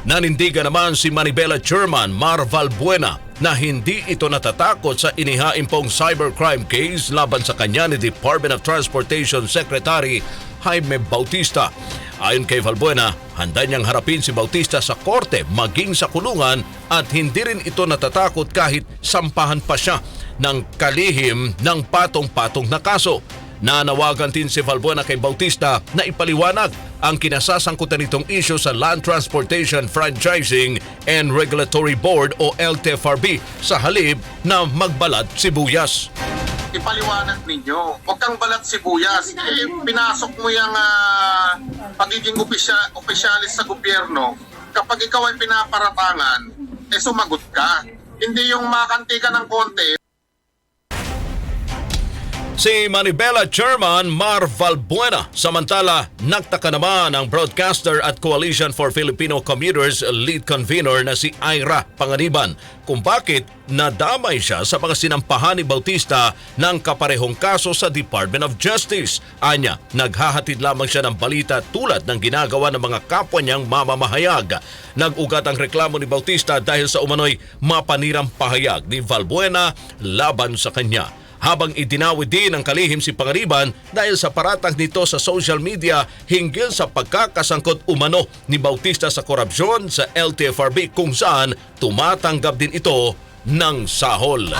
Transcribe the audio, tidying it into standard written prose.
Nanindigan naman si Manibela Chairman Mar Valbuena na hindi ito natatakot sa inihain pong cybercrime case laban sa kanya ni Department of Transportation Secretary Jaime Bautista. Ayon kay Valbuena, handa niyang harapin si Bautista sa korte maging sa kulungan at hindi rin ito natatakot kahit sampahan pa siya ng kalihim ng patong-patong na kaso. Nanawagan din si Valbuena kay Bautista na ipaliwanag ang kinasasangkutan nitong issue sa Land Transportation Franchising and Regulatory Board o LTFRB sa halip na magbalat sibuyas. Ipaliwanag ninyo, huwag kang balat sibuyas. Pinasok mo yung pagiging opisyalis sa gobyerno. Kapag ikaw ay pinaparatangan, sumagot ka. Hindi yung makanti ka ng konti. Si Manibela Chairman Mar Valbuena. Samantala, nagtaka naman ang broadcaster at Coalition for Filipino Commuters lead convener na si Ira Panganiban kung bakit nadamay siya sa mga sinampahan ni Bautista ng kaparehong kaso sa Department of Justice. Anya, naghahatid lamang siya ng balita tulad ng ginagawa ng mga kapwa niyang mamamahayag. Nag-ugat ang reklamo ni Bautista dahil sa umano'y mapanirang pahayag ni Valbuena laban sa kanya. Habang idinawi din ang kalihim si Panganiban dahil sa paratang nito sa social media hinggil sa pagkakasangkot umano ni Bautista sa korupsyon sa LTFRB kung saan tumatanggap din ito ng sahol.